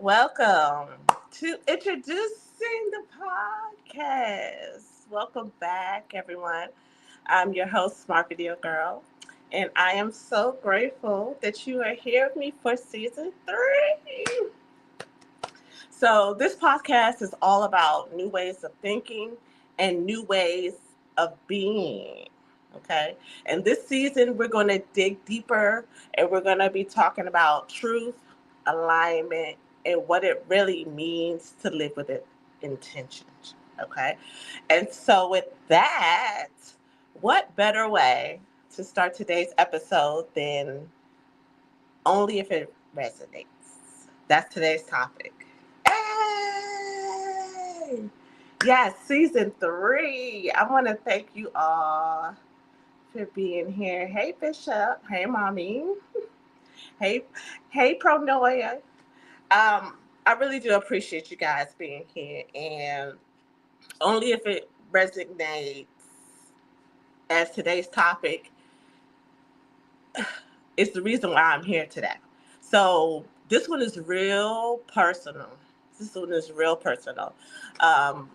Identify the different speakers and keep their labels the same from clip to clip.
Speaker 1: welcome to Introducing the Podcast. Welcome back, everyone. I'm your host, Smart Video Girl, and I am so grateful that you are here with me for season 3. So, this podcast is all about new ways of thinking and new ways of being. Okay. And this season, we're going to dig deeper and we're going to be talking about truth, alignment, and what it really means to live with it intentions. Okay. And so, with that, what better way to start today's episode than only if it resonates? That's today's topic. Hey! Yes, season 3. I want to thank you all for being here. Hey, Bishop. Hey, Mommy. Hey, hey, Pronoia. I really do appreciate you guys being here, and only if it resonates as today's topic is the reason why I'm here today. So this one is real personal. This one is real personal. Um,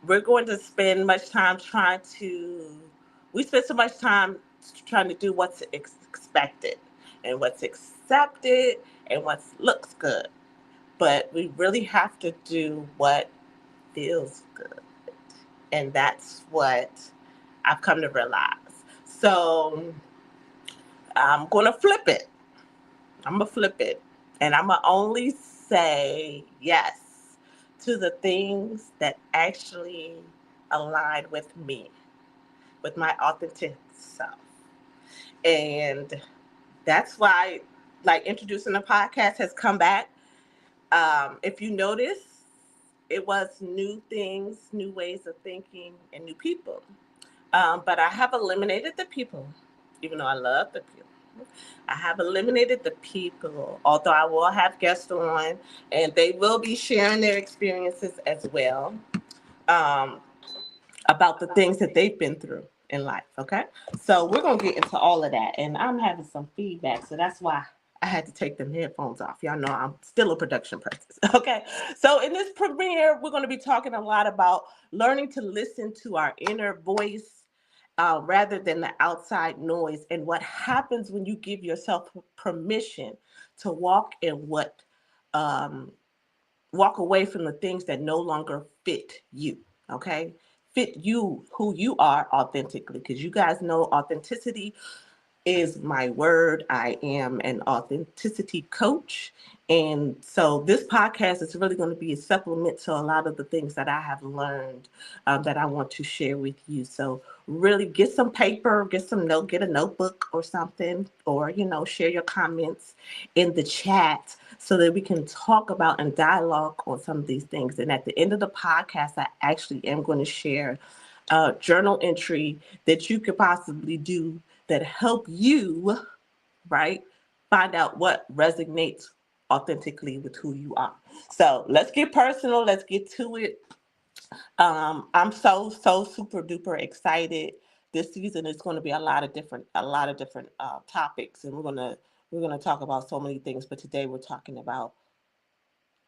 Speaker 1: we're going to spend much time we spend so much time trying to do what's expected and what's accepted and what looks good. But we really have to do what feels good. And that's what I've come to realize. So I'm going to flip it. I'm going to flip it. And I'm going to only say yes to the things that actually align with me, with my authentic self. And that's why, like, introducing the podcast has come back. If you notice, it was new things, new ways of thinking, and new people. But I have eliminated the people, even though I love the people. I have eliminated the people, although I will have guests on, and they will be sharing their experiences as well. Um, about the things that they've been through in life. Okay. So we're going to get into all of that. And I'm having some feedback. So that's why I had to take them headphones off. Y'all know I'm still a production person. Okay. So in this premiere, we're going to be talking a lot about learning to listen to our inner voice rather than the outside noise, and what happens when you give yourself permission to um, walk away from the things that no longer fit you. Okay. Fit you, who you are authentically. Because you guys know authenticity is my word. I am an authenticity coach. And so this podcast is really going to be a supplement to a lot of the things that I have learned that I want to share with you. So really get some paper, get a notebook or something, or, share your comments in the chat so that we can talk about and dialogue on some of these things. And at the end of the podcast, I actually am going to share a journal entry that you could possibly do that help you, right, find out what resonates authentically with who you are. So let's get personal. Let's get to it. I'm so super duper excited. This season is going to be a lot of different topics, and we're gonna talk about so many things. But today we're talking about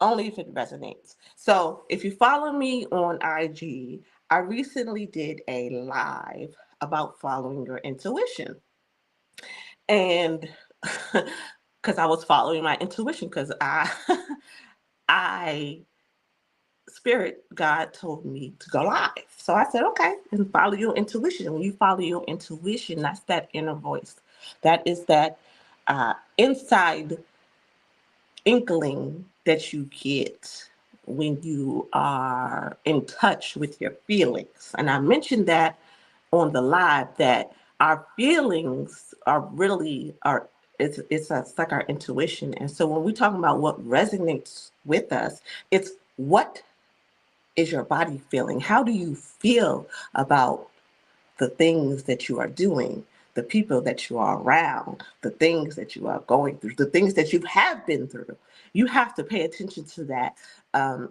Speaker 1: only if it resonates. So if you follow me on IG, I recently did a live about following your intuition. And because I was following my intuition, because I spirit God told me to go live. So I said, okay, and follow your intuition. When you follow your intuition, that's that inner voice. That is that inside inkling that you get when you are in touch with your feelings. And I mentioned that on the live, that our feelings are really are it's like our intuition. And so when we talk about what resonates with us, it's what is your body feeling? How do you feel about the things that you are doing, the people that you are around, the things that you are going through, the things that you have been through? You have to pay attention to that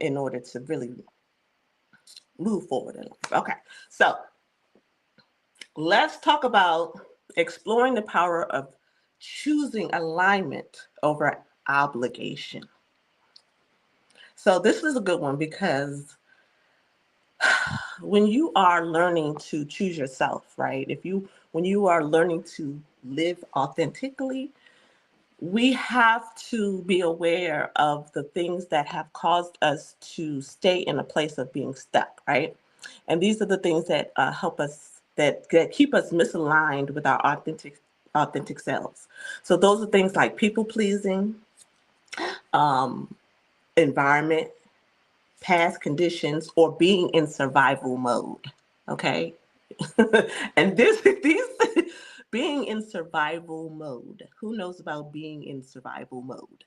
Speaker 1: in order to really move forward in life. Okay, so let's talk about exploring the power of choosing alignment over obligation. So this is a good one because when you are learning to choose yourself, right? When you are learning to live authentically, we have to be aware of the things that have caused us to stay in a place of being stuck, right? And these are the things that help us that keep us misaligned with our authentic selves. So those are things like people pleasing, um, environment, past conditions, or being in survival mode. Okay. And these being in survival mode. Who knows about being in survival mode,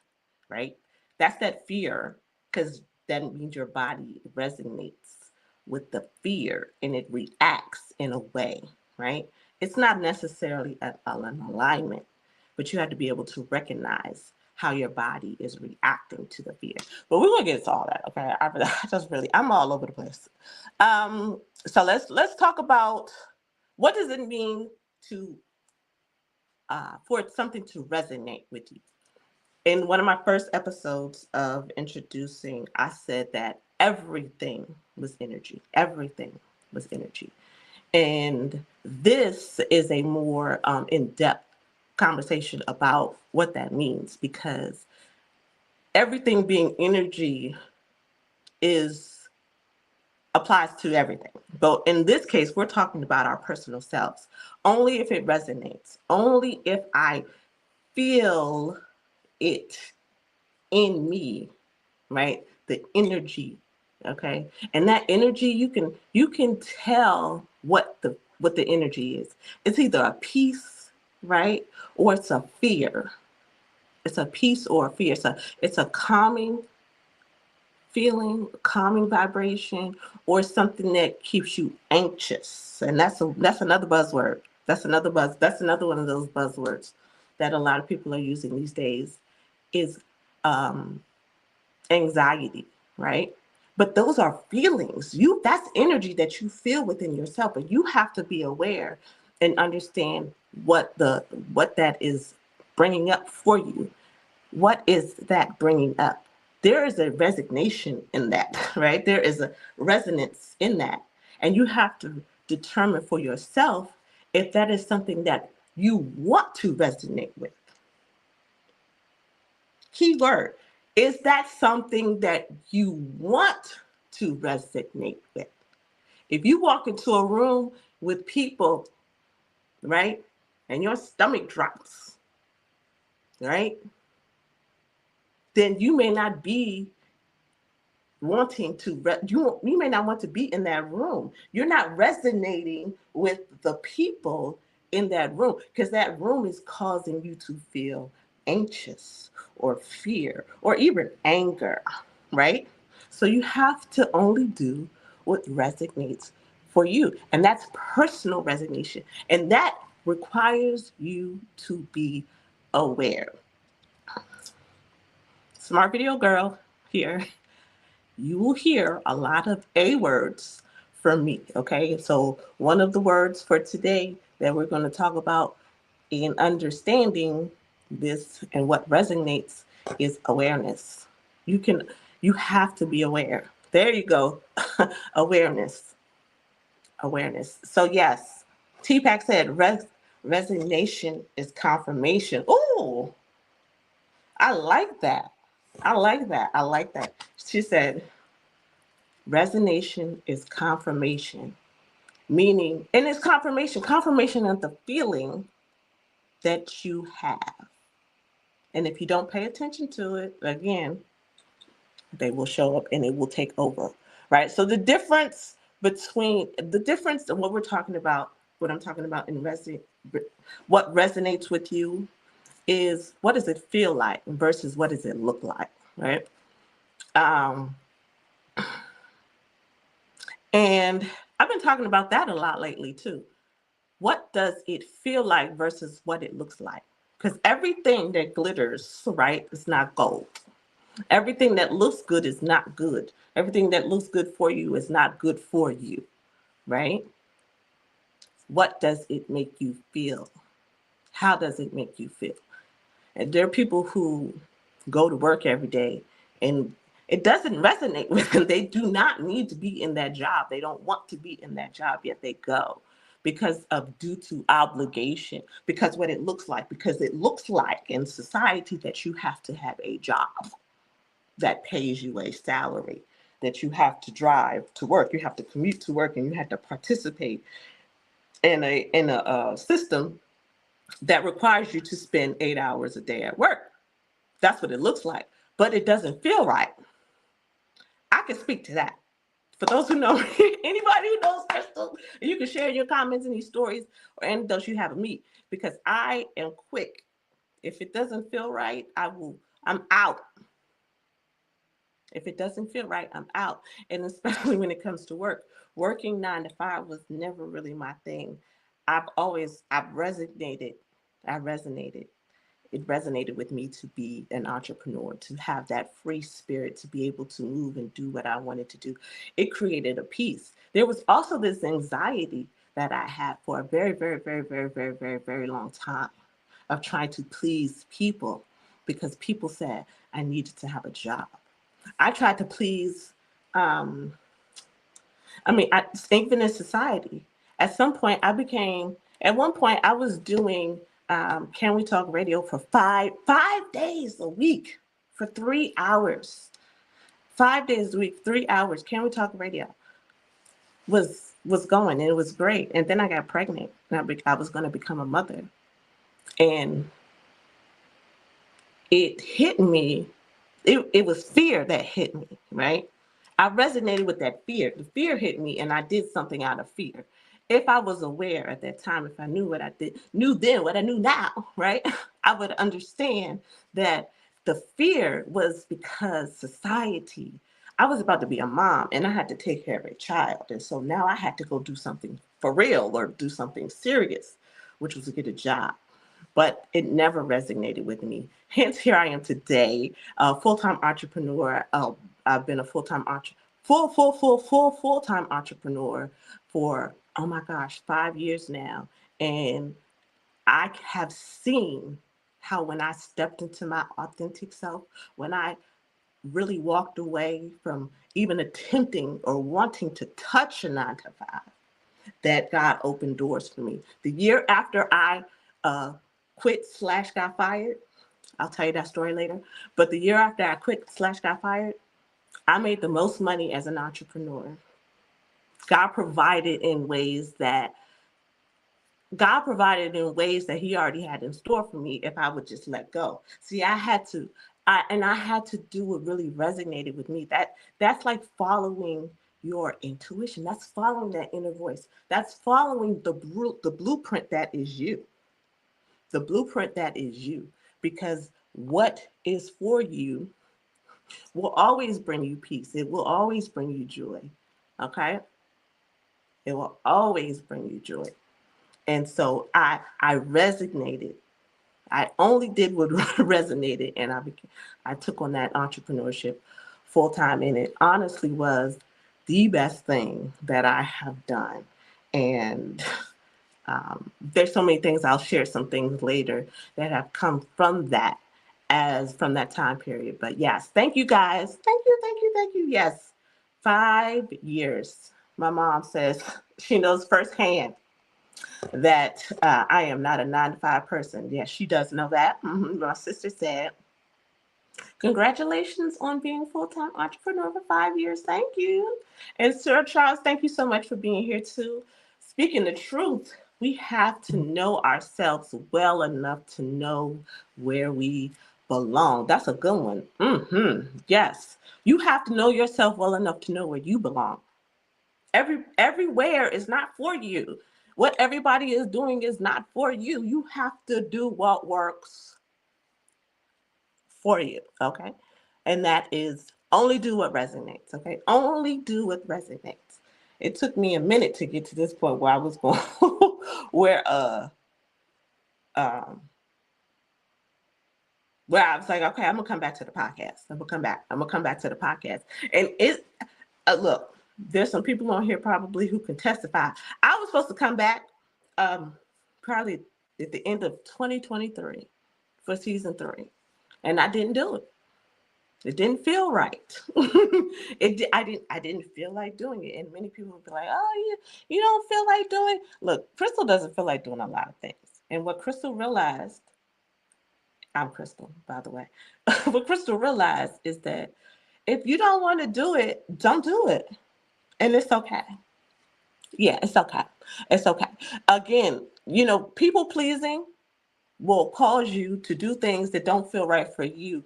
Speaker 1: right? That's that fear, because that means your body resonates with the fear and it reacts in a way, right? It's not necessarily an alignment, but you have to be able to recognize how your body is reacting to the fear. But we're gonna get into all that, okay? I'm all over the place. So let's talk about what does it mean to for something to resonate with you. In one of my first episodes of introducing, I said that everything was energy. Everything was energy. And this is a more in-depth conversation about what that means, because everything being energy is applies to everything. But in this case, we're talking about our personal selves. Only if it resonates, only if I feel it in me, right? The energy, okay? And that energy, you can tell what the energy is. It's either a peace, right? Or it's a fear. It's a peace or a fear. It's a calming feeling, calming vibration, or something that keeps you anxious. And that's another buzzword. That's another one of those buzzwords that a lot of people are using these days is um, anxiety, right? But those are feelings. That's energy that you feel within yourself, but you have to be aware and understand what that is bringing up for you. What is that bringing up? There is a resignation in that, right? There is a resonance in that. And you have to determine for yourself if that is something that you want to resonate with. Key word. Is that something that you want to resonate with? If you walk into a room with people, right, and your stomach drops, right, then you may not be wanting to you may not want to be in that room. You're not resonating with the people in that room because that room is causing you to feel anxious or fear or even anger, right? So you have to only do what resonates for you, and that's personal resignation, and that requires you to be aware. Smart video girl here. You will hear a lot of A words from me. Okay. So, one of the words for today that we're going to talk about in understanding this and what resonates is awareness. You have to be aware. There you go. Awareness. Awareness. So, yes, TPAC said resignation is confirmation. Oh, I like that. I like that. I like that. She said, resonation is confirmation, meaning, and it's confirmation of the feeling that you have. And if you don't pay attention to it, again, they will show up and it will take over, right? So the difference of what we're talking about, what I'm talking about in what resonates with you is what does it feel like versus what does it look like, right? Um, and I've been talking about that a lot lately too. What does it feel like versus what it looks like? Because everything that glitters, right, is not gold. Everything that looks good is not good. Everything that looks good for you is not good for you, right? What does it make you feel? How does it make you feel? And there are people who go to work every day and It doesn't resonate with them. They do not need to be in that job. They don't want to be in that job, yet they go because of due to obligation, because what it looks like, because it looks like in society that you have to have a job that pays you a salary, that you have to drive to work, you have to commute to work, and you have to participate in a system that requires you to spend 8 hours a day at work. That's what it looks like, but it doesn't feel right. I can speak to that. For those who know me, anybody who knows Crystal, you can share your comments and these stories or anecdotes you have of me, because I am quick. If it doesn't feel right, I'm out. If it doesn't feel right, I'm out. And especially when it comes to work, working 9 to 5 was never really my thing. I've resonated. I resonated. It resonated with me to be an entrepreneur, to have that free spirit, to be able to move and do what I wanted to do. It created a peace. There was also this anxiety that I had for a very, very, very, very, very, very, very long time of trying to please people because people said I needed to have a job. I tried to please, um, even in society. At some point, at one point, I was doing Can We Talk Radio for five days a week for 3 hours. 5 days a week, 3 hours. Can We Talk Radio was going, and it was great. And then I got pregnant, and I was going to become a mother, and it hit me. It was fear that hit me, right? I resonated with that fear. The fear hit me, and I did something out of fear. If I was aware at that time, if I knew what I knew then, what I knew now, right? I would understand that the fear was because society, I was about to be a mom and I had to take care of a child. And so now I had to go do something for real or do something serious, which was to get a job, but it never resonated with me. Hence, here I am today, a full-time entrepreneur. I've been a full-time entrepreneur for, oh my gosh, 5 years now. And I have seen how when I stepped into my authentic self, when I really walked away from even attempting or wanting to touch a 9 to 5, that God opened doors for me. The year after I quit/got fired, I'll tell you that story later. But the year after I quit/got fired, I made the most money as an entrepreneur. God provided in ways that He already had in store for me if I would just let go. See, I had to do what really resonated with me. That's like following your intuition. That's following that inner voice. That's following the blueprint that is you. The blueprint that is you. Because what is for you will always bring you peace. It will always bring you joy. Okay? It will always bring you joy. And so I resonated. I only did what resonated, and I took on that entrepreneurship full time, and it honestly was the best thing that I have done. And there's so many things. I'll share some things later that have come from that, from that time period. But yes, thank you guys. Thank you. Yes, 5 years. My mom says she knows firsthand that I am not a 9 to 5 person. Yes, she does know that. My sister said, congratulations on being a full-time entrepreneur for 5 years. Thank you. And Sir Charles, thank you so much for being here too. Speaking the truth, we have to know ourselves well enough to know where we belong. That's a good one. Yes. You have to know yourself well enough to know where you belong. Everywhere is not for you. What everybody is doing is not for you. You have to do what works for you, okay? And that is only do what resonates, okay? Only do what resonates. It took me a minute to get to this point where I was going, where I was like, okay, I'm gonna come back to the podcast. I'm gonna come back to the podcast. And look, there's some people on here probably who can testify. I was supposed to come back probably at the end of 2023 for season 3, and I didn't do it. It didn't feel right. I didn't feel like doing it. And many people would be like, oh, you don't feel like doing. Look, Crystal doesn't feel like doing a lot of things. And what Crystal realized, I'm Crystal, by the way. What Crystal realized is that if you don't want to do it, don't do it. And it's okay. Yeah, it's okay. It's okay. Again, people pleasing will cause you to do things that don't feel right for you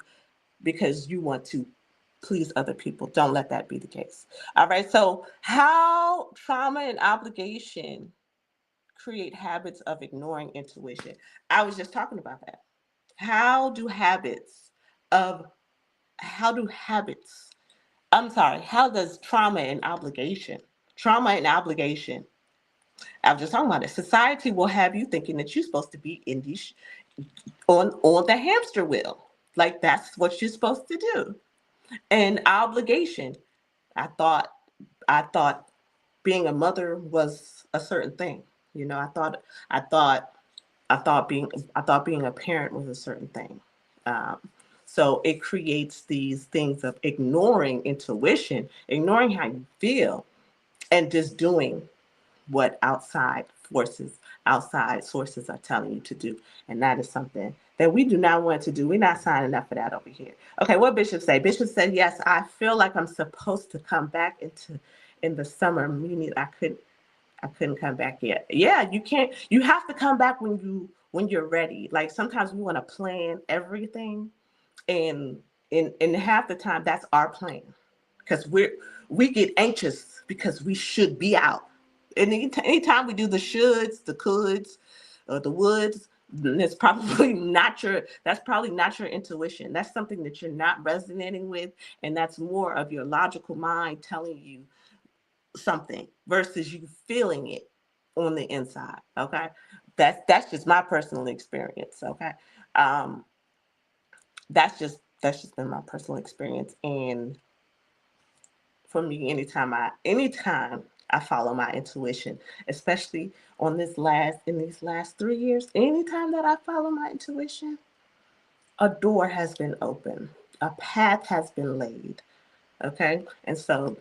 Speaker 1: because you want to please other people. Don't let that be the case. All right. So, how trauma and obligation create habits of ignoring intuition? I was just talking about that. How do habits of, how do habits, I'm sorry, how does trauma and obligation, I was just talking about it. Society will have you thinking that you're supposed to be in these, on the hamster wheel. Like that's what you're supposed to do. And obligation. I thought I thought being a mother was a certain thing. I thought I thought being a parent was a certain thing. Um, so it creates these things of ignoring intuition, ignoring how you feel, and just doing what outside sources are telling you to do. And that is something that we do not want to do. We're not signing up for that over here. Okay, what Bishop say? Bishop said, yes, I feel like I'm supposed to come back in the summer, meaning I couldn't come back yet. Yeah, you can't, you have to come back when you're ready. Like sometimes we want to plan everything, and in half the time that's our plan, because we get anxious because we should be out. And anytime we do the shoulds, the coulds, or the woulds, it's probably not your, that's probably not your intuition. That's something that you're not resonating with, and that's more of your logical mind telling you something versus you feeling it on the inside. Okay, that's just my personal experience. Okay, um, that's just been my personal experience. And for me, anytime I follow my intuition, especially in these last 3 years, anytime that I follow my intuition, a door has been opened, a path has been laid. Okay, and so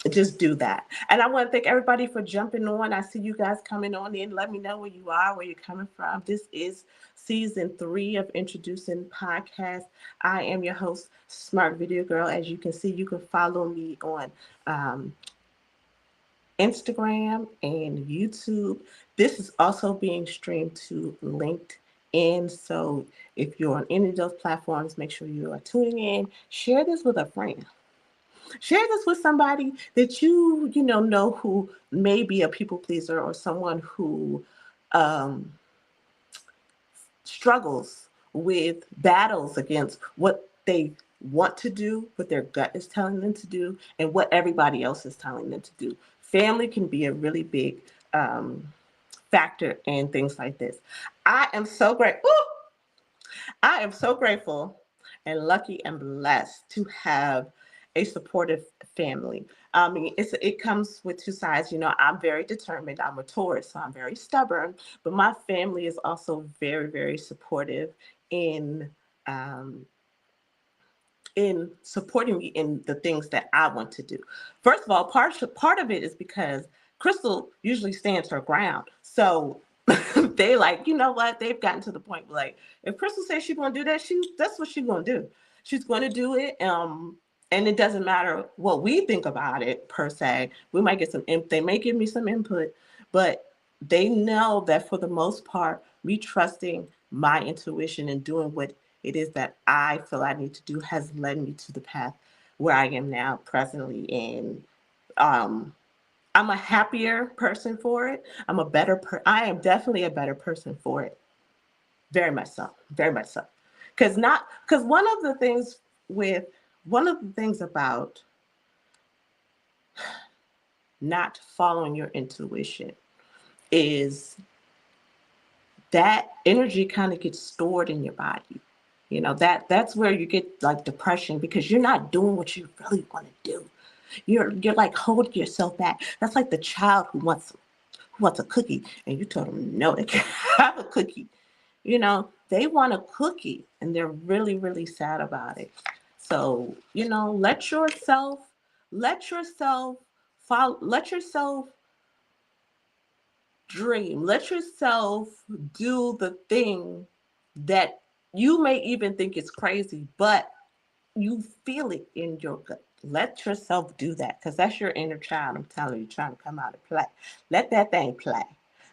Speaker 1: just do that. And I want to thank everybody for jumping on. I see you guys coming on in. Let me know where you are, where you're coming from. This is season 3 of Introducing Podcast. I am your host, Smart Video Girl. As you can see, you can follow me on um, Instagram and YouTube. This is also being streamed to LinkedIn. So if you're on any of those platforms, make sure you are tuning in. Share this with a friend. Share this with somebody that you know who may be a people pleaser, or someone who um, struggles with battles against what they want to do, what their gut is telling them to do, and what everybody else is telling them to do. Family can be a really big factor in things like this. I am so great. I am so grateful and lucky and blessed to have a supportive family. I mean, it comes with two sides. I'm very determined. I'm a Taurus, so I'm very stubborn. But my family is also very, very supportive in um, supporting me in the things that I want to do. First of all, part of it is because Crystal usually stands her ground. So they like, you know what? They've gotten to the point where, like, if Crystal says she's gonna do that, that's what she's gonna do. She's gonna do it. And it doesn't matter what we think about it per se. We might get they may give me some input, but they know that for the most part, me trusting my intuition and doing what it is that I feel I need to do has led me to the path where I am now presently. And um, I'm a happier person for it. I am definitely a better person for it. Very much so. Very much so. Because one of the things about not following your intuition is that energy kind of gets stored in your body. That's where you get like depression, because you're not doing what you really want to do. You're like holding yourself back. That's like the child who wants a cookie, and you told them no, they can't have a cookie. They want a cookie, and they're really, really sad about it. So, let yourself follow, let yourself dream, let yourself do the thing that you may even think is crazy, but you feel it in your gut. Let yourself do that because that's your inner child. I'm telling you, trying to come out and play. Let that thing play.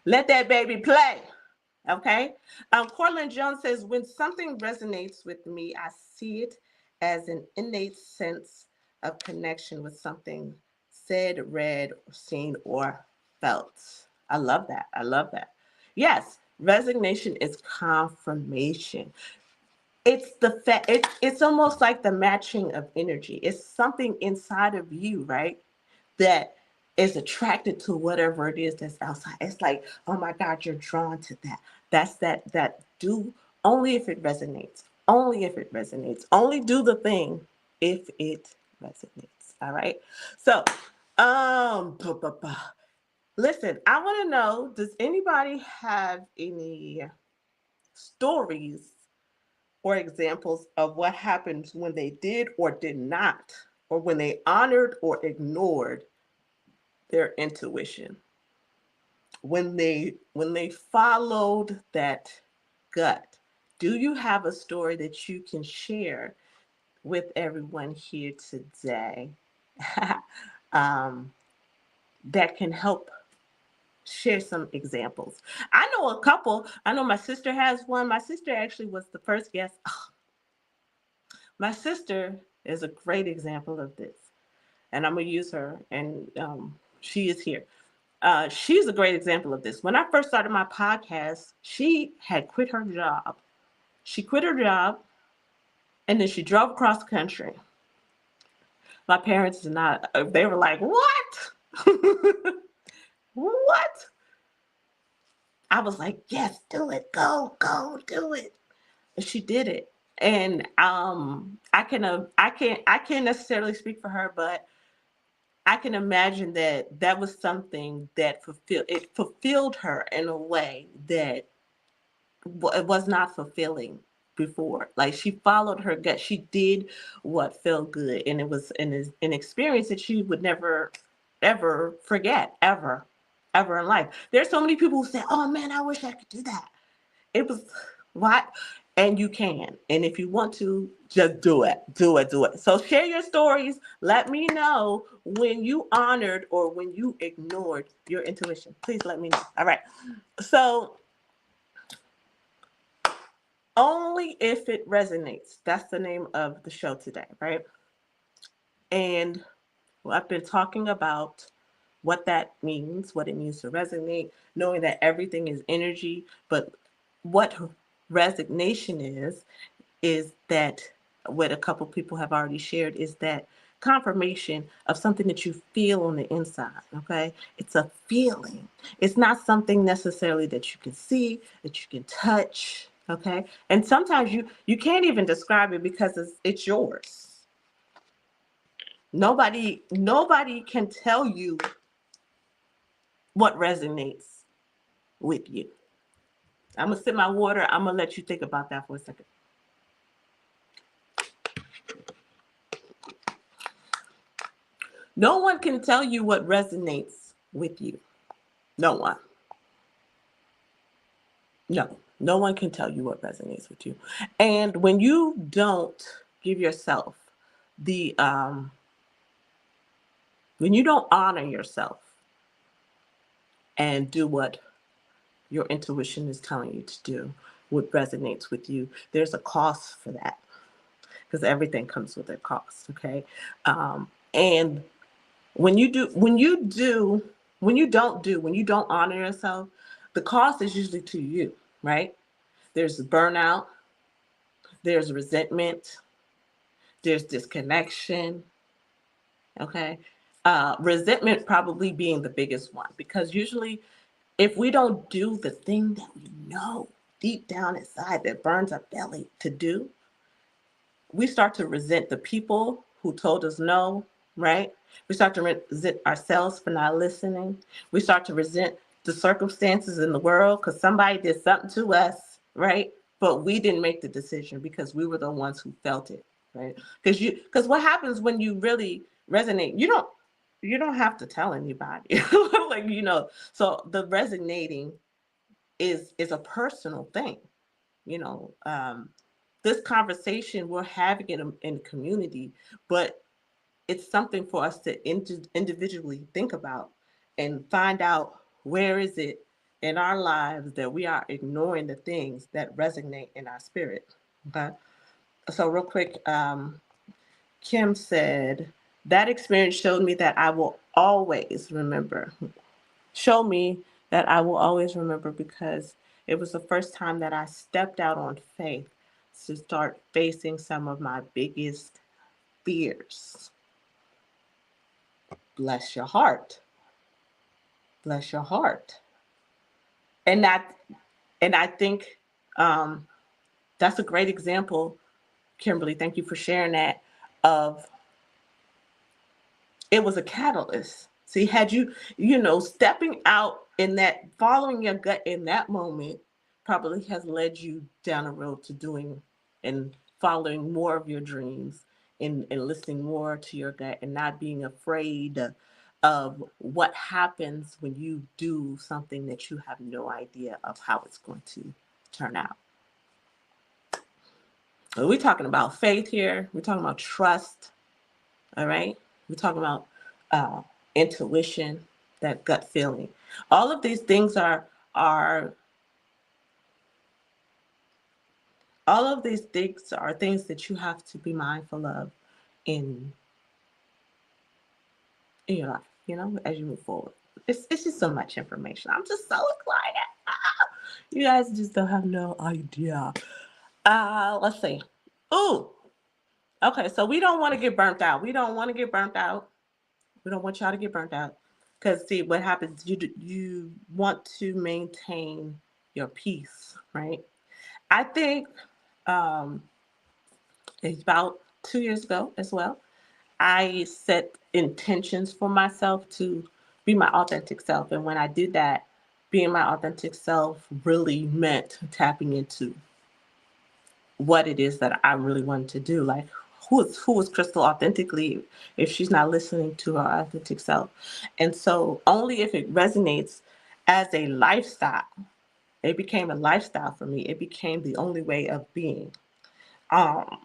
Speaker 1: Let that baby play. Okay. Cortland Jones says, when something resonates with me, I see it as an innate sense of connection with something said, read, or seen, or felt. I love that. I love that. Yes, resignation is confirmation. It's the fact, it's almost like the matching of energy. It's something inside of you, right? That is attracted to whatever it is that's outside. It's like, oh my God, you're drawn to that. That's that do only if it resonates. Only if it resonates. Only do the thing if it resonates. All right. So, bu- bu- bu- listen, I want to know, does anybody have any stories or examples of what happens when they did or did not, or when they honored or ignored their intuition, when they followed that gut? Do you have a story that you can share with everyone here today? um, that can help share some examples. I know a couple. I know my sister has one. My sister actually was the first guest. My sister is a great example of this, and I'm gonna use her, and she is here. She's a great example of this. When I first started my podcast, she had quit her job. She quit her job, and then she drove across the country. My parents did not. They were like, "What? What?" I was like, "Yes, do it. Go, go, do it." And she did it, and I can't necessarily speak for her, but I can imagine that that was something that fulfilled her in a way that it was not fulfilling before. Like, she followed her gut. She did what felt good, and it was an experience that she would never ever forget, ever in life. There's so many people who say, "Oh man, I wish I could do that." It was what, and you can. And if you want to, just do it. Do it. Do it. So share your stories. Let me know when you honored or when you ignored your intuition. Please let me know. All right. So, only if it resonates. That's the name of the show today, right? And I've been talking about what that means, what it means to resonate, knowing that everything is energy, but what resignation is that what a couple people have already shared is that confirmation of something that you feel on the inside. Okay, it's a feeling. It's not something necessarily that you can see, that you can touch. Okay, and sometimes you can't even describe it because it's yours. Nobody can tell you what resonates with you. I'm gonna sip my water. I'm gonna let you think about that for a second. No one can tell you what resonates with you. No one. No. No one can tell you what resonates with you. And when you don't give yourself the when you don't honor yourself and do what your intuition is telling you to do, what resonates with you, there's a cost for that, because everything comes with a cost. Okay. And when you don't honor yourself, the cost is usually to you, right? There's burnout, there's resentment, there's disconnection. Okay. Resentment probably being the biggest one, because usually if we don't do the thing that we know deep down inside that burns our belly to do, we start to resent the people who told us no, right? We start to resent ourselves for not listening. We start to resent the circumstances in the world because somebody did something to us, right? But we didn't make the decision because we were the ones who felt it. right? Because what happens when you really resonate, you don't have to tell anybody. Like, so the resonating is a personal thing. you know um this conversation, we're having it in community, but it's something for us to individually think about and find out, where is it in our lives that we are ignoring the things that resonate in our spirit. Okay, so real quick, Kim said, that experience showed me that I will always remember. Show me that I will always remember, because it was the first time that I stepped out on faith to start facing some of my biggest fears. Bless your heart. Bless your heart. And I think, um, that's a great example, Kimberly. Thank you for sharing that. Of It was a catalyst. See, had stepping out in that, following your gut in that moment, probably has led you down a road to doing and following more of your dreams, and listening more to your gut, and not being afraid of what happens when you do something that you have no idea of how it's going to turn out. We're talking about faith here. We're talking about trust. All right. We're talking about uh, intuition, that gut feeling. All of these things are all of these things are things that you have to be mindful of in in your life. As you move forward. It's just so much information. I'm just so excited. You guys just don't have no idea. Let's see. Ooh. Okay. So we don't want to get burnt out. We don't want to get burnt out. We don't want y'all to get burnt out. Because see, what happens, you want to maintain your peace, right? I think, um, it's about 2 years ago as well, I set intentions for myself to be my authentic self. And when I did that, being my authentic self really meant tapping into what it is that I really wanted to do. Like, who is Crystal authentically if she's not listening to her authentic self? And so only if it resonates as a lifestyle, it became a lifestyle for me. It became the only way of being. Um,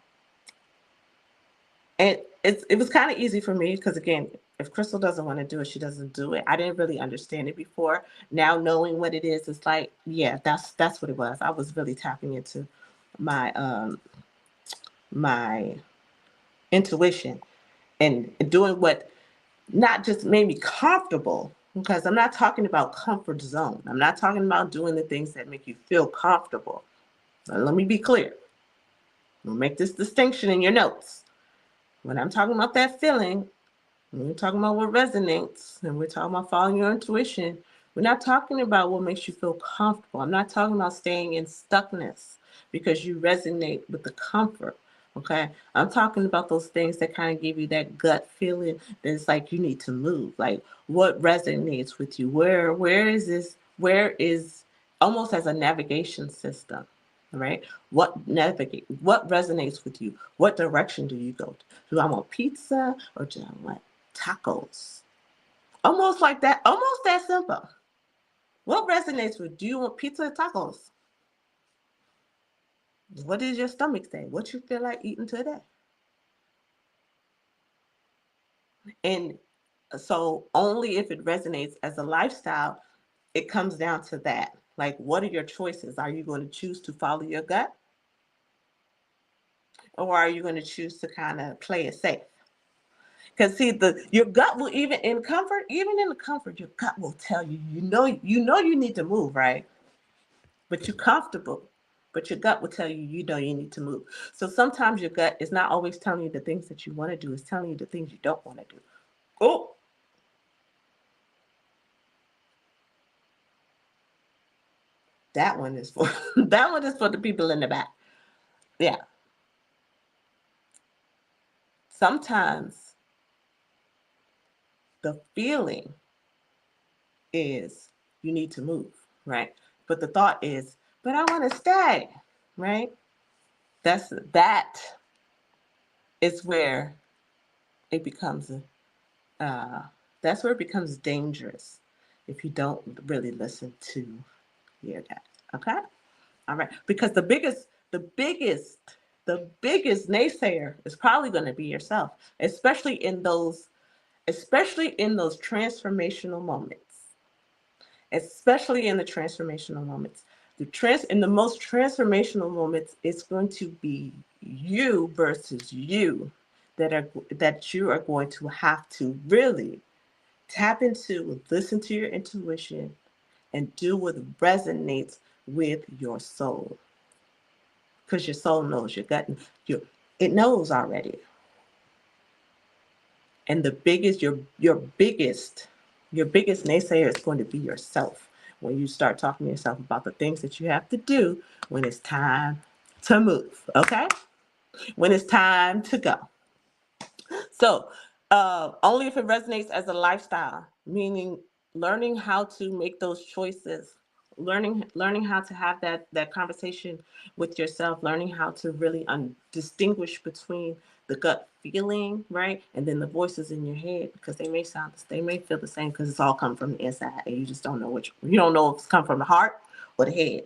Speaker 1: and it was kind of easy for me because, again, if Crystal doesn't want to do it, she doesn't do it. I didn't really understand it before. Now knowing what it is, it's like, yeah, that's what it was. I was really tapping into my my intuition, and doing what not just made me comfortable, because I'm not talking about comfort zone. I'm not talking about doing the things that make you feel comfortable. Now, let me be clear. We'll make this distinction in your notes. When I'm talking about that feeling, when we're talking about what resonates, and we're talking about following your intuition, we're not talking about what makes you feel comfortable. I'm not talking about staying in stuckness because you resonate with the comfort. Okay. I'm talking about those things that kind of give you that gut feeling that it's like you need to move. Like, what resonates with you? Where is this? Where is, almost as a navigation system, right? What resonates with you? What direction do you go? Do I want pizza or do I want tacos? Almost like that, almost that simple. What resonates with, do you want pizza or tacos? What does your stomach say? What you feel like eating today? And so only if it resonates as a lifestyle, it comes down to that. Like, what are your choices? Are you going to choose to follow your gut, or are you going to choose to kind of play it safe? Because see, your gut will, even in the comfort, your gut will tell you, you need to move, right? But you're comfortable. But your gut will tell you, you need to move. So sometimes your gut is not always telling you the things that you want to do, it's telling you the things you don't want to do. Oh, that one is for that one is for the people in the back. Yeah. Sometimes the feeling is you need to move, right? But the thought is, but I want to stay, right? That is where it becomes uh, that's where it becomes dangerous if you don't really listen to your gut. Okay, all right, because the biggest naysayer is probably going to be yourself, especially in those transformational moments, especially in the transformational moments. In the most transformational moments, it's going to be you versus you that you are going to have to really tap into, listen to your intuition, and do what resonates with your soul. Because your soul knows, your gut, it knows already. And your biggest naysayer is going to be yourself when you start talking to yourself about the things that you have to do when it's time to move. Okay, when it's time to go. So, only if it resonates as a lifestyle, meaning learning how to make those choices, learning how to have that conversation with yourself, learning how to really distinguish between the gut feeling, right, and then the voices in your head, because they may feel the same because it's all come from the inside, and you just don't know you don't know if it's come from the heart or the head.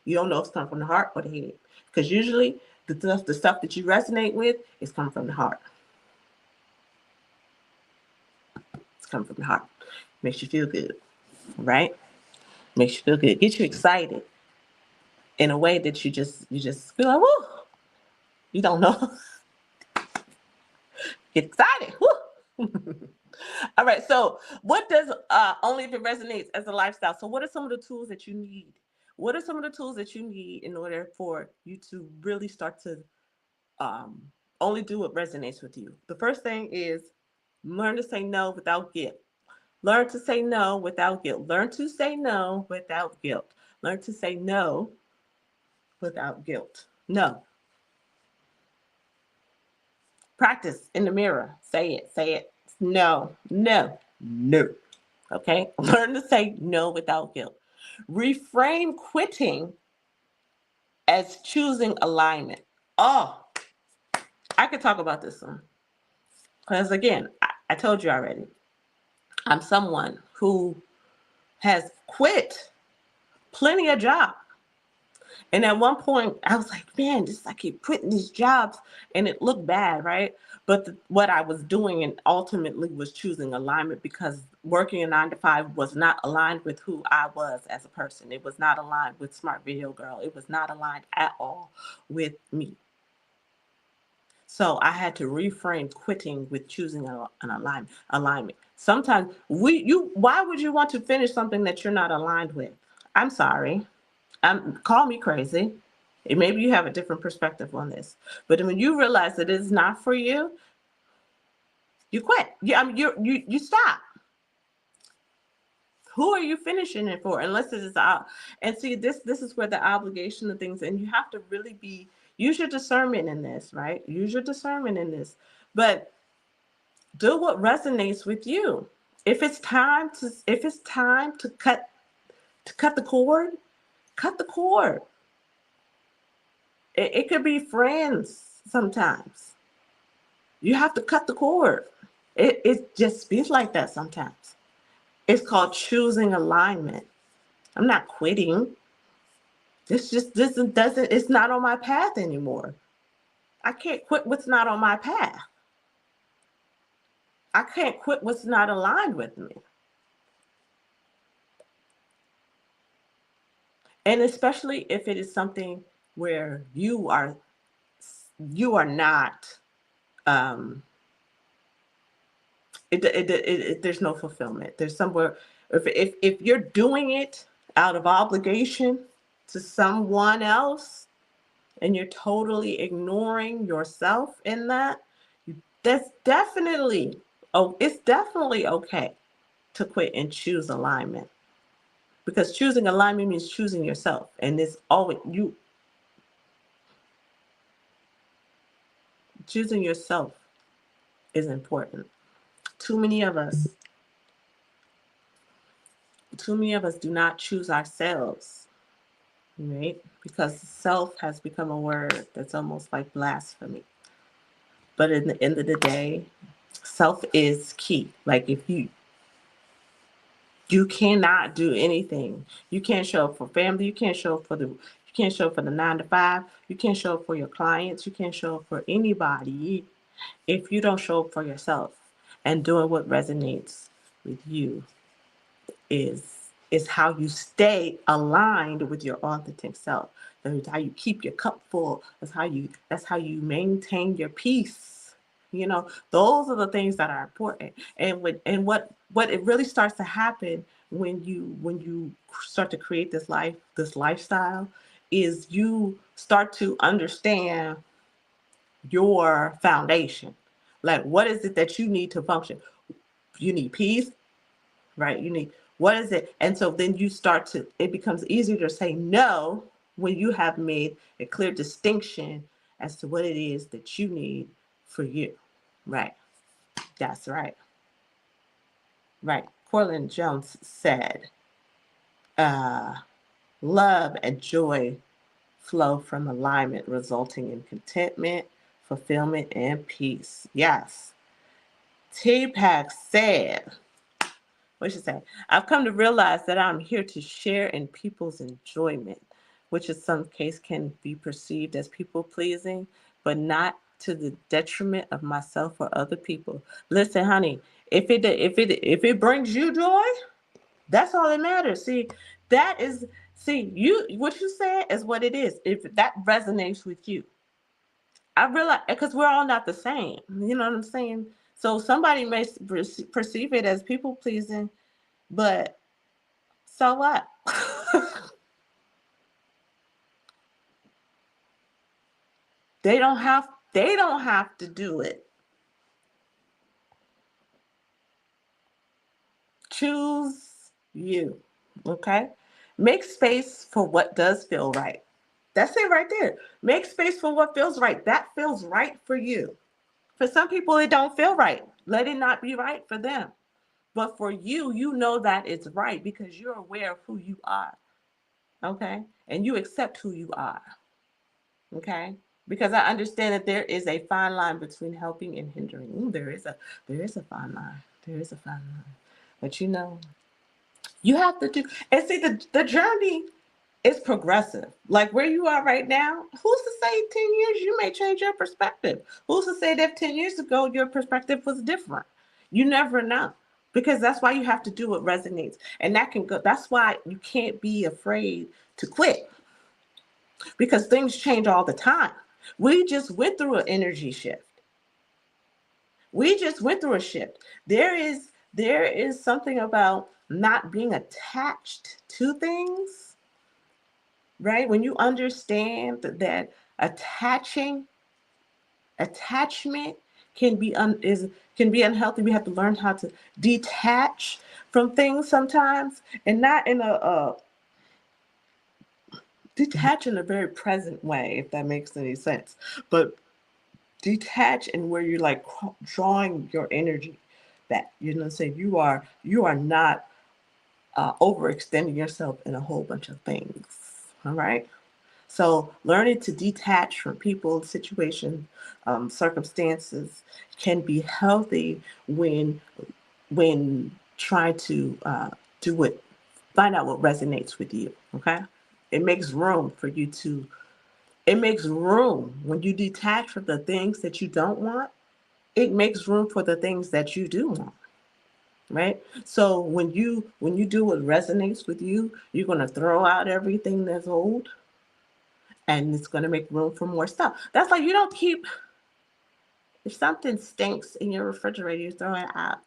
Speaker 1: You don't know if it's come from the heart or the head, because usually the stuff that you resonate with is coming from the heart. It's coming from the heart. Makes you feel good, right? Makes you feel good. Get you excited in a way that you just feel like, whoo, you don't know. Get excited. Woo. All right. So what does only if it resonates as a lifestyle? So what are some of the tools that you need? What are some of the tools that you need in order for you to really start to um, only do what resonates with you? The first thing is learn to say no without guilt. Learn to say no without guilt. Learn to say no without guilt. Learn to say no without guilt. No. Practice in the mirror. Say it. Say it. No. No. No. Okay? Learn to say no without guilt. Reframe quitting as choosing alignment. Oh, I could talk about this one. Because again, I told you already, I'm someone who has quit plenty of jobs. And at one point, I was like, man, I keep quitting these jobs, and it looked bad, right? But what I was doing and ultimately was choosing alignment, because working a 9 to 5 was not aligned with who I was as a person. It was not aligned with Smart Video Girl. It was not aligned at all with me. So I had to reframe quitting with choosing an alignment. Sometimes why would you want to finish something that you're not aligned with? I'm sorry. Call me crazy. Maybe you have a different perspective on this, but when you realize that it's not for you, you quit. You stop. Who are you finishing it for? Unless it is out. And see, this is where the obligation of things, and you have to really use your discernment in this, right? Use your discernment in this, but do what resonates with you. If it's time to cut the cord, cut the cord. It could be friends sometimes. You have to cut the cord. It just feels like that sometimes. It's called choosing alignment. I'm not quitting. This doesn't it's not on my path anymore. I can't quit what's not on my path. I can't quit what's not aligned with me. And especially if it is something where you are not um there's no fulfillment. There's somewhere, if you're doing it out of obligation to someone else, and you're totally ignoring yourself in that, that's definitely, oh, it's definitely okay to quit and choose alignment, because choosing alignment means choosing yourself, and it's always you. Choosing yourself is important. Too many of us too many of us do not choose ourselves, right? Because self has become a word that's almost like blasphemy. But in the end of the day, self is key. Like if you cannot do anything. You can't show up for family. You can't show up for the 9 to 5. You can't show up for your clients. You can't show up for anybody if you don't show up for yourself. And doing what resonates with you is how you stay aligned with your authentic self. That's how you keep your cup full. That's how you maintain your peace. Those are the things that are important. And what it really starts to happen when you start to create this lifestyle, is you start to understand your foundation. Like, what is it that you need to function? You need peace, right? What is it? And so then it becomes easier to say no when you have made a clear distinction as to what it is that you need for you. Right. That's right. Right. Corlin Jones said, uh, love and joy flow from alignment, resulting in contentment, fulfillment, and peace. Yes. T-Pack said, what should say? I've come to realize that I'm here to share in people's enjoyment, which in some case can be perceived as people pleasing, but not to the detriment of myself or other people. Listen, honey, if it brings you joy, that's all that matters. See, you what you said is what it is. If that resonates with you, I realize, because we're all not the same. You know what I'm saying? So somebody may perceive it as people pleasing, but so what? They don't have to do it. Choose you. Okay? Make space for what does feel right. That's it right there. Make space for what feels right. That feels right for you. For some people it don't feel right. Let it not be right for them. But for you, you know that it's right because you're aware of who you are. Okay? And you accept who you are. Okay? Because I understand that there is a fine line between helping and hindering. There is a fine line. There is a fine line. But you have to do, and see, the journey is progressive. Like where you are right now, who's to say 10 years you may change your perspective? Who's to say that 10 years ago your perspective was different? You never know. Because that's why you have to do what resonates. And that's why you can't be afraid to quit, because things change all the time. We just went through an energy shift. We just went through a shift. There is something about not being attached to things, right? When you understand that attachment can be unhealthy. We have to learn how to detach from things sometimes, and not in a detach in a very present way, if that makes any sense. But detach and where you're like drawing your energy back. Say you are not overextending yourself in a whole bunch of things. All right. So learning to detach from people, situations, circumstances can be healthy when trying to do what find out what resonates with you. Okay. It makes room for you to. It makes room when you detach from the things that you don't want. It makes room for the things that you do want, right? So when you do what resonates with you, you're going to throw out everything that's old, and it's going to make room for more stuff. That's like, you don't keep, if something stinks in your refrigerator, you throw it out.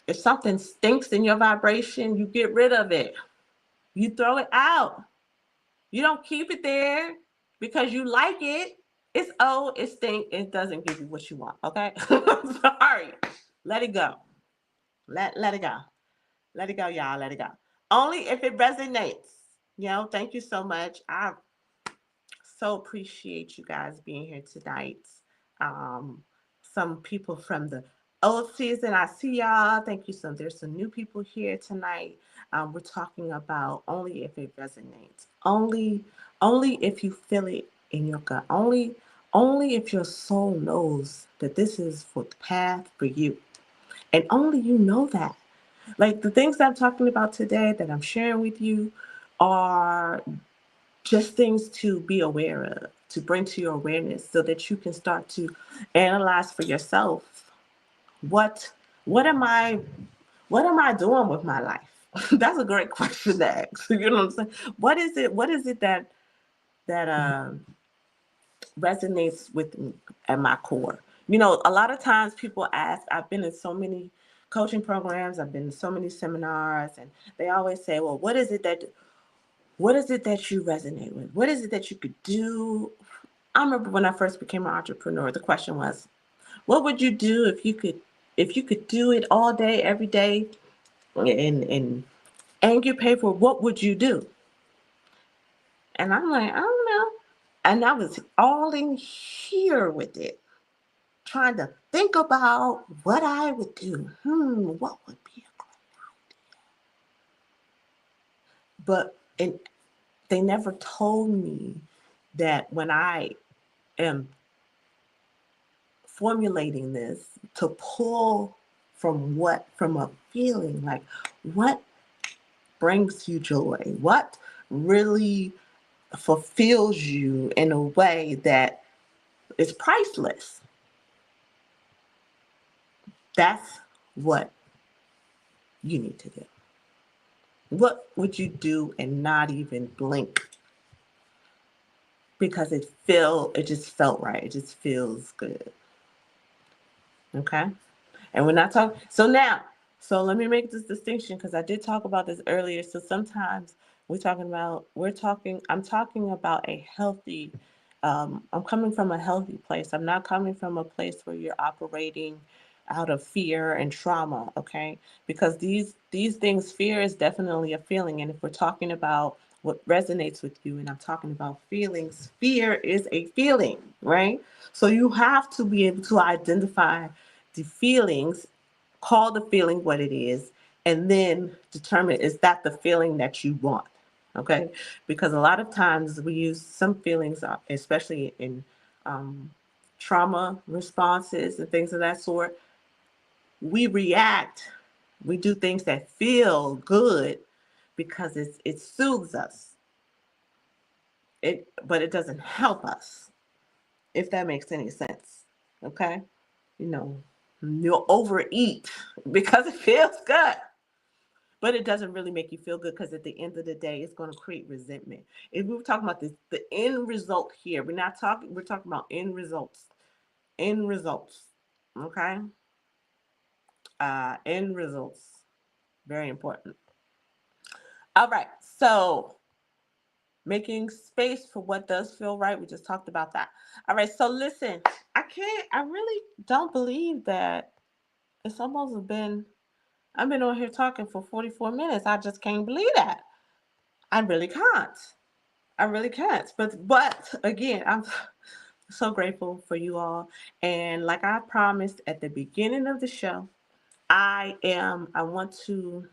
Speaker 1: If something stinks in your vibration, you get rid of it. You throw it out. You don't keep it there because you like it. It's old, it stinks, it doesn't give you what you want. Okay. Sorry. Let it go. Let it go. Let it go, y'all. Let it go. Only if it resonates. Thank you so much. I so appreciate you guys being here tonight. Um, some people from the old season, I see y'all. Thank you. There's some new people here tonight. We're talking about only if it resonates. Only if you feel it in your gut. only if your soul knows that this is for the path for you. And only you know that. Like the things that I'm talking about today that I'm sharing with you are just things to be aware of, to bring to your awareness so that you can start to analyze for yourself what what am I what am I doing with my life? That's a great question to ask. You know what I'm saying? What is it that resonates with me at my core? A lot of times people ask, I've been in so many coaching programs, I've been in so many seminars, and they always say, well, what is it that you resonate with? What is it that you could do? I remember when I first became an entrepreneur, the question was, what would you do if you could do it all day, every day, and get paid for it? What would you do? And I'm like, I don't know. And I was all in here with it, trying to think about what I would do. What would be a but and they never told me that when I am formulating this to pull from a feeling, like what brings you joy, what really fulfills you in a way that is priceless. That's what you need to do. What would you do and not even blink because it just felt right. It just feels good. Okay? And we're not talking. So let me make this distinction because I did talk about this earlier. So sometimes I'm talking about a healthy, I'm coming from a healthy place. I'm not coming from a place where you're operating out of fear and trauma, okay? Because these things, fear is definitely a feeling. And if we're talking about what resonates with you, and I'm talking about feelings, fear is a feeling, right? So you have to be able to identify the feelings, call the feeling what it is, and then determine, is that the feeling that you want? Okay, because a lot of times we use some feelings, especially in um, trauma responses and things of that sort. We react, we do things that feel good because it soothes us. But it doesn't help us, if that makes any sense. Okay, you know, you'll overeat because it feels good, but it doesn't really make you feel good because at the end of the day, it's going to create resentment. If we were talking about this, the end result here, we're talking about end results. End results. Okay? End results. Very important. All right. So making space for what does feel right. We just talked about that. All right. So listen, I really don't believe that it's almost been, I've been on here talking for 44 minutes. I just can't believe that. I really can't. I really can't. But again, I'm so grateful for you all. And like I promised at the beginning of the show, I want to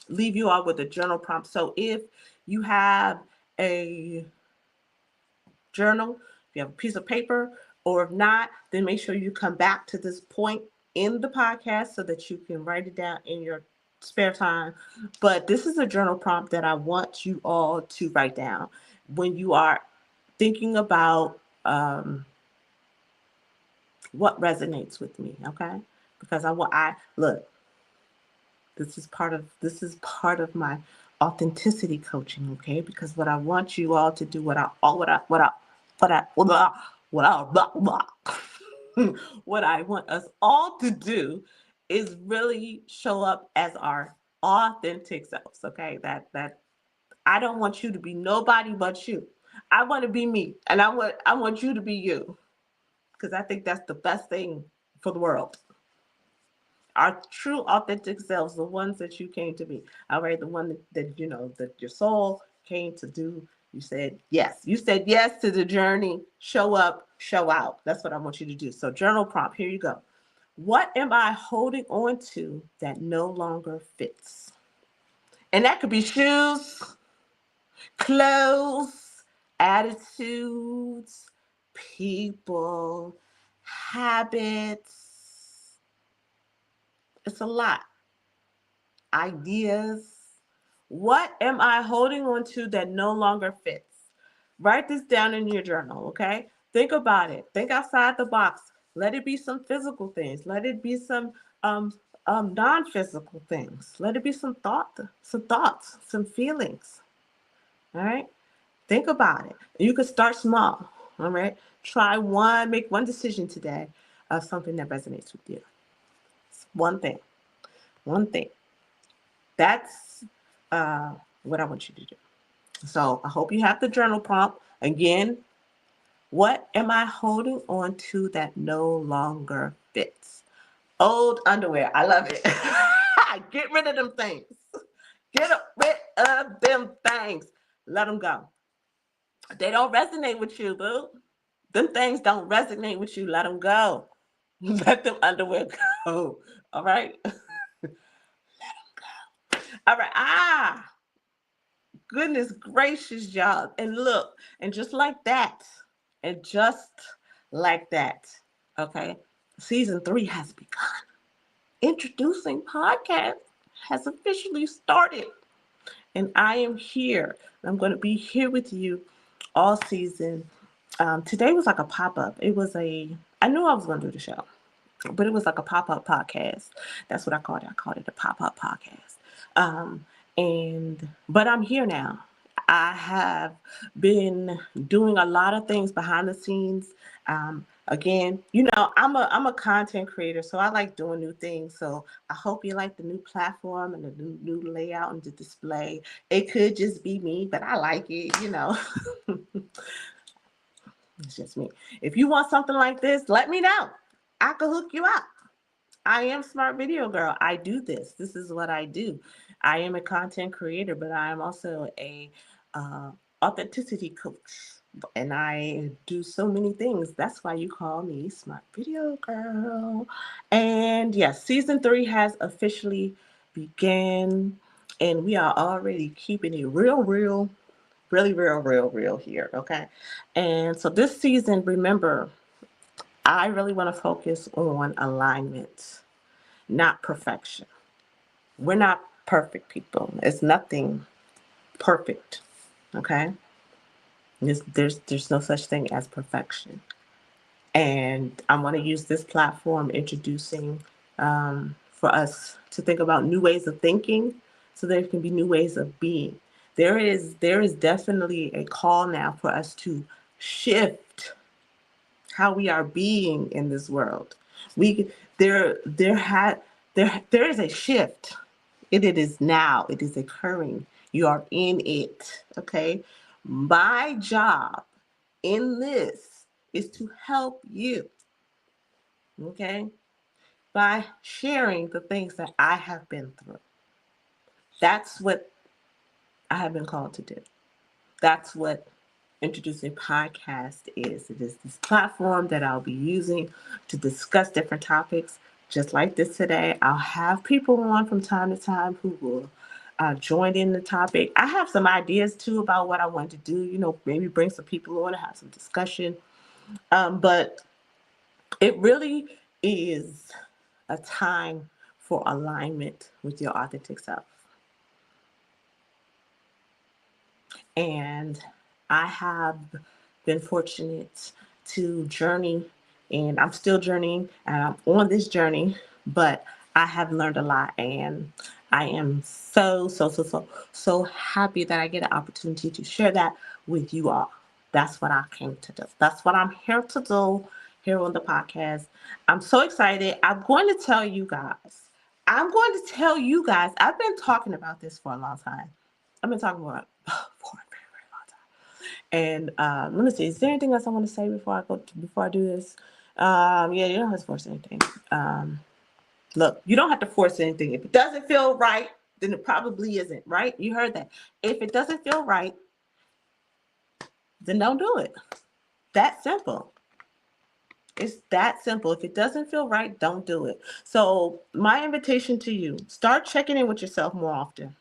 Speaker 1: leave you all with a journal prompt. So if you have a journal, if you have a piece of paper, or if not, then make sure you come back to this point in the podcast so that you can write it down in your spare time. But this is a journal prompt that I want you all to write down when you are thinking about what resonates with me, okay? Because I look, this is part of my authenticity coaching, okay? Because what I want you all to do, what I want us all to do is really show up as our authentic selves, okay? That I don't want you to be nobody but you. I want to be me, and I want you to be you, because I think that's the best thing for the world. Our true authentic selves, the ones that you came to be. All right, the one that you know that your soul came to do. You said yes. You said yes to the journey. Show up, show out. That's what I want you to do. So journal prompt, here you go. What am I holding on to that no longer fits? And that could be shoes, clothes, attitudes, people, habits. It's a lot. Ideas. What am I holding on to that no longer fits? Write this down in your journal, okay? Think about it. Think outside the box. Let it be some physical things. Let it be some um, non-physical things. Let it be some thoughts, some feelings. All right. Think about it. You could start small. All right. Make one decision today of something that resonates with you. It's one thing. One thing. That's what I want you to do. So I hope you have the journal prompt. Again, what am I holding on to that no longer fits? Old underwear. I love it. Get rid of them things. Get rid of them things. Let them go. They don't resonate with you, boo. Them things don't resonate with you. Let them go. Let them underwear go. All right? Let them go. All right. Goodness gracious, y'all. And look, and just like that, and just like that, okay, season 3 has begun. Introducing podcast has officially started. And I am here. I'm going to be here with you all season. Today was like a pop-up. I knew I was going to do the show, but it was like a pop-up podcast. That's what I called it. I called it a pop-up podcast. But I'm here now. I have been doing a lot of things behind the scenes. Again, I'm a content creator, so I like doing new things. So I hope you like the new platform and the new layout and the display. It could just be me, but I like it. It's just me. If you want something like this, let me know. I can hook you up. I am Smart Video Girl. I do this. This is what I do. I am a content creator, but I am also a authenticity coach, and I do so many things. That's why you call me Smart Video Girl. And yes, season 3 has officially began, and we are already keeping it real, really real here. Okay, and so this season, remember, I really want to focus on alignment, not perfection. We're not perfect people. It's nothing perfect. Okay? There's no such thing as perfection. And I want to use this platform introducing for us to think about new ways of thinking so there can be new ways of being. There is definitely a call now for us to shift how we are being in this world. We there is a shift. It is now. It is occurring. You are in it. Okay. My job in this is to help you. Okay. By sharing the things that I have been through. That's what I have been called to do. That's what Introducing Podcast is. It is this platform that I'll be using to discuss different topics just like this today. I'll have people on from time to time who will join in the topic. I have some ideas too about what I want to do, maybe bring some people on and have some discussion. But it really is a time for alignment with your authentic self. And I have been fortunate to journey, and I'm still journeying, and I'm on this journey, but I have learned a lot, and I am so happy that I get an opportunity to share that with you all. That's what I came to do. That's what I'm here to do here on the podcast. I'm so excited. I'm going to tell you guys. I've been talking about this for a long time. I've been talking about for a very, very long time. And let me see. Is there anything else I want to say before I do this? Yeah, you don't have to force anything. Look, you don't have to force anything. If it doesn't feel right, then it probably isn't, right? You heard that. If it doesn't feel right, then don't do it. That simple. It's that simple. If it doesn't feel right, don't do it. So my invitation to you, start checking in with yourself more often.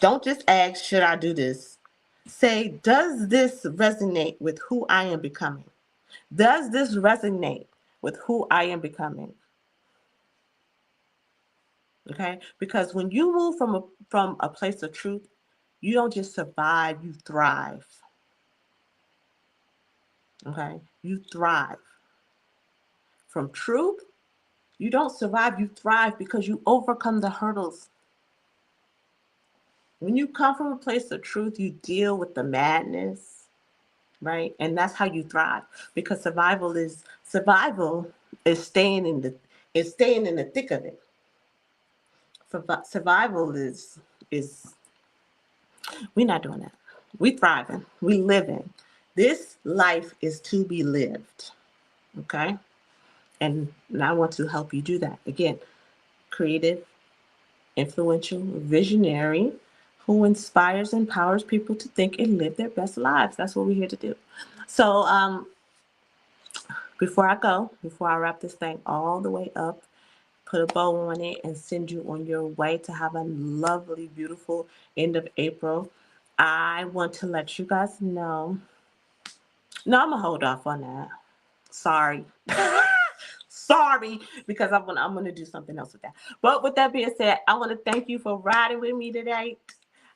Speaker 1: Don't just ask, should I do this? Say, does this resonate with who I am becoming? Does this resonate with who I am becoming? Okay, because when you move from a place of truth, you don't just survive, you thrive. Okay, you thrive. From truth, you don't survive, you thrive because you overcome the hurdles. When you come from a place of truth, you deal with the madness, right? And that's how you thrive. Because survival is staying in the thick of it. Survival is we're not doing that. We thriving. We living. This life is to be lived. Okay? And I want to help you do that. Again, creative, influential, visionary, who inspires and empowers people to think and live their best lives. That's what we're here to do. So before I wrap this thing all the way up, put a bow on it, and send you on your way to have a lovely, beautiful end of April, I want to let you guys know. No, I'm gonna hold off on that. Sorry. Sorry, because I'm gonna do something else with that. But with that being said, I want to thank you for riding with me today.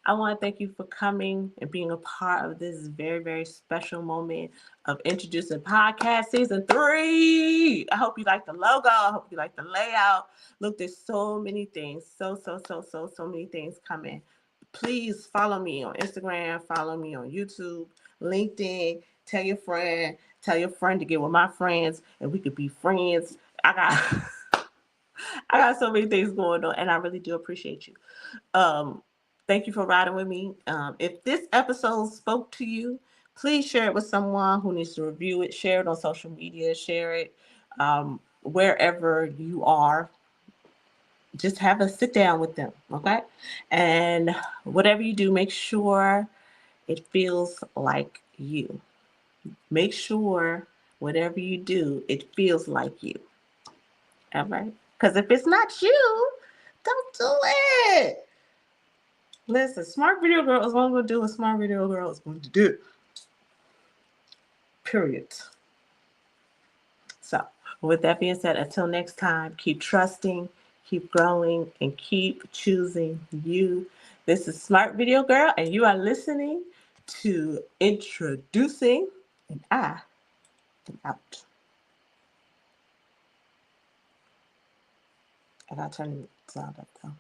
Speaker 1: I want to thank you for coming and being a part of this very, very special moment of introducing podcast season 3. I hope you like the logo. I hope you like the layout. Look, there's so many things, so many things coming. Please follow me on Instagram, follow me on YouTube, LinkedIn. Tell your friend to get with my friends, and we could be friends. I got I got so many things going on, and I really do appreciate you. Um, Thank you for riding with me. If this episode spoke to you, please share it with someone who needs to review it. Share it on social media. Share it wherever you are. Just have a sit down with them, okay? And whatever you do, make sure it feels like you. Make sure whatever you do, it feels like you. All right? Because if it's not you, don't do it. Listen, Smart Video Girl is what I'm going to do, and Smart Video Girl is going to do. Period. So, with that being said, until next time, keep trusting, keep growing, and keep choosing you. This is Smart Video Girl, and you are listening to Introducing, and I am out. I gotta turn the sound up though.